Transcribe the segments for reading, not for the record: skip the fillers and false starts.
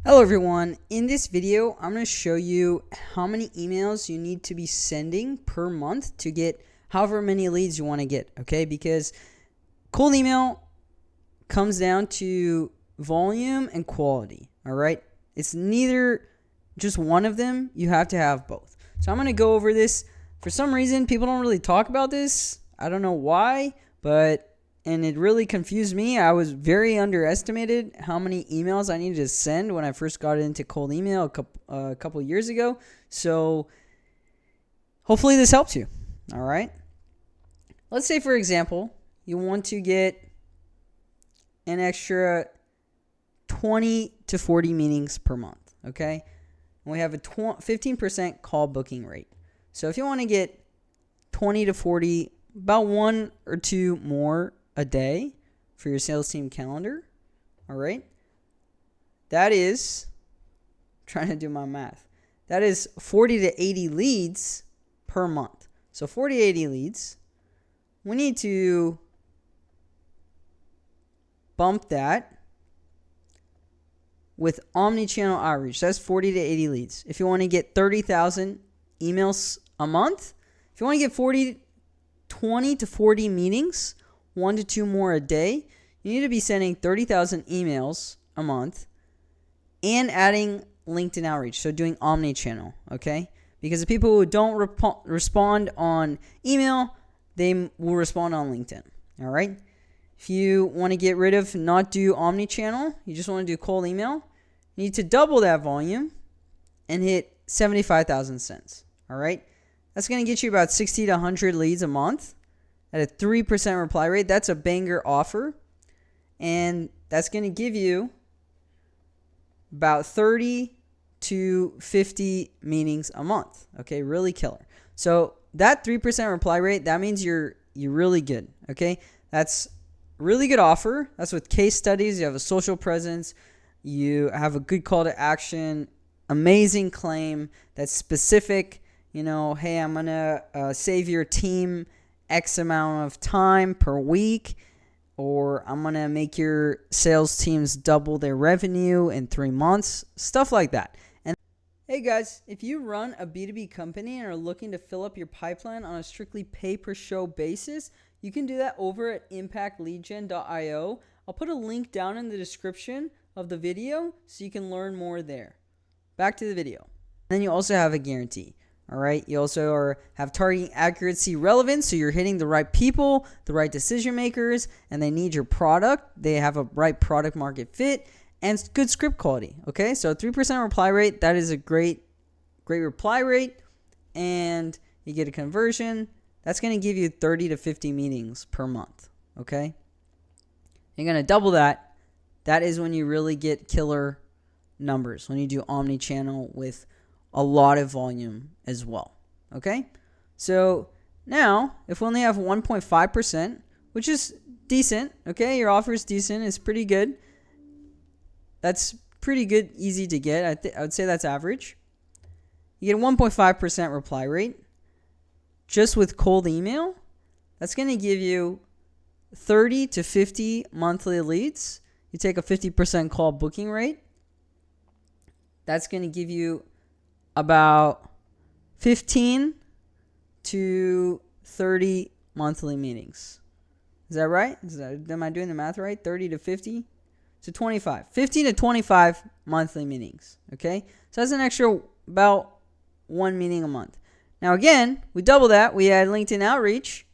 Hello everyone, in this video I'm going to show you how many emails you need to be sending per month to get however many leads you want to get, okay? Because cold email comes down to volume and quality, all right? It's neither just one of them, you have to have both. So I'm going to go over this. For some reason, people don't really talk about this. I don't know why, and it really confused me. I was very underestimated how many emails I needed to send when I first got into cold email a couple years ago. So hopefully this helps you. All right. Let's say, for example, you want to get an extra 20 to 40 meetings per month. Okay. And we have a 15% call booking rate. So if you want to get 20 to 40, about one or two more a day for your sales team calendar, all right? That is, trying to do my math, that is 40 to 80 leads per month. So 40 to 80 leads, we need to bump that with omni-channel outreach. That's 40 to 80 leads. If you want to get 30,000 emails a month, if you want to get 20 to 40 meetings, 1 to 2 more a day, you need to be sending 30,000 emails a month and adding LinkedIn outreach. So doing omni-channel, okay? Because the people who don't respond on email, they will respond on LinkedIn, all right? If you want to get rid of not do omni-channel, you just want to do cold email, you need to double that volume and hit 75,000 cents, all right? That's going to get you about 60 to 100 leads a month at a 3% reply rate. That's a banger offer. And that's going to give you about 30 to 50 meetings a month. Okay, really killer. So that 3% reply rate, that means you're really good. Okay, that's a really good offer. That's with case studies. You have a social presence. You have a good call to action. Amazing claim that's specific. You know, hey, I'm going to save your team X amount of time per week, or I'm going to make your sales teams double their revenue in 3 months, stuff like that. And hey guys, if you run a B2B company and are looking to fill up your pipeline on a strictly pay per show basis, you can do that over at impactleadgen.io. I'll put a link down in the description of the video so you can learn more there. Back to the video. Then you also have a guarantee. All right. You also have targeting accuracy relevance. So you're hitting the right people, the right decision makers, and they need your product. They have a right product market fit and good script quality. Okay. So 3% reply rate. That is a great reply rate. And you get a conversion. That's going to give you 30 to 50 meetings per month. Okay. You're going to double that. That is when you really get killer numbers, when you do omni-channel with a lot of volume as well. Okay, so now if we only have 1.5%, which is decent, okay, your offer is decent, it's pretty good. That's pretty good, easy to get. I would say that's average. You get a 1.5% reply rate just with cold email. That's going to give you 30 to 50 monthly leads. You take a 50% call booking rate. That's going to give you about 15 to 30 monthly meetings. Is that right? Am I doing the math right? 30 to 50? So 25. 15 to 25 monthly meetings. Okay? So that's an extra about 1 meeting a month. Now again, we double that. We add LinkedIn outreach.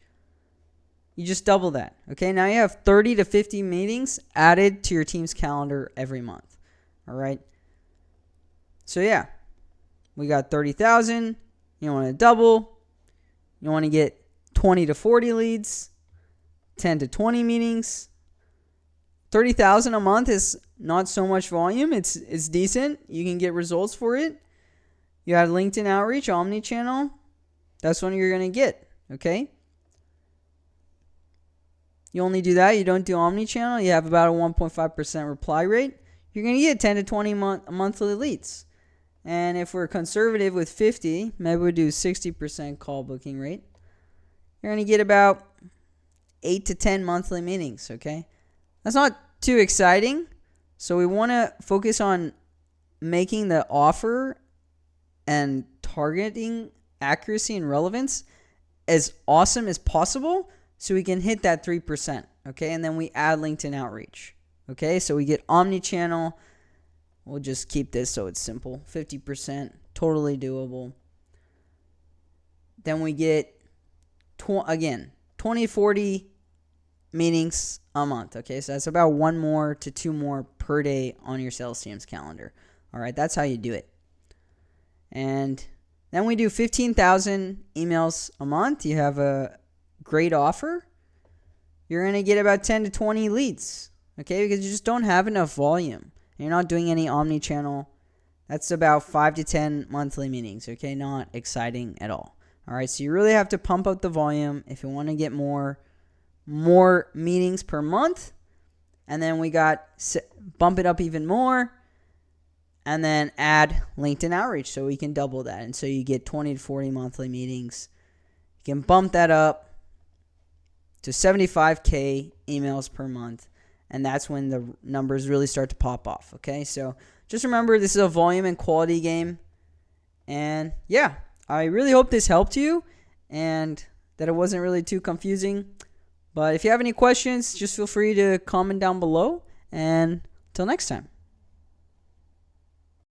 You just double that. Okay? Now you have 30 to 50 meetings added to your team's calendar every month. All right? So yeah. We got 30,000. You want to double. You want to get 20 to 40 leads, 10 to 20 meetings. 30,000 a month is not so much volume. It's decent. You can get results for it. You have LinkedIn outreach, omni-channel. That's what you're going to get, okay? You only do that. You don't do omni-channel. You have about a 1.5% reply rate. You're going to get 10 to 20 monthly leads. And if we're conservative with 50, maybe we do 60% call booking rate. You're going to get about 8 to 10 monthly meetings, okay? That's not too exciting. So we want to focus on making the offer and targeting accuracy and relevance as awesome as possible so we can hit that 3%. Okay, and then we add LinkedIn outreach. Okay, so we get omni-channel. We'll just keep this so it's simple. 50%, totally doable. Then we get, 20 to 40 meetings a month. Okay, so that's about 1 more to 2 more per day on your sales team's calendar. All right, that's how you do it. And then we do 15,000 emails a month. You have a great offer. You're going to get about 10 to 20 leads. Okay, because you just don't have enough volume. You're not doing any omni-channel. That's about 5 to 10 monthly meetings. Okay, not exciting at all. All right, so you really have to pump up the volume if you want to get more meetings per month. And then we got bump it up even more. And then add LinkedIn outreach so we can double that. And so you get 20 to 40 monthly meetings. You can bump that up to 75K emails per month. And that's when the numbers really start to pop off. Okay, so just remember this is a volume and quality game. And yeah, I really hope this helped you and that it wasn't really too confusing. But if you have any questions, just feel free to comment down below. And until next time.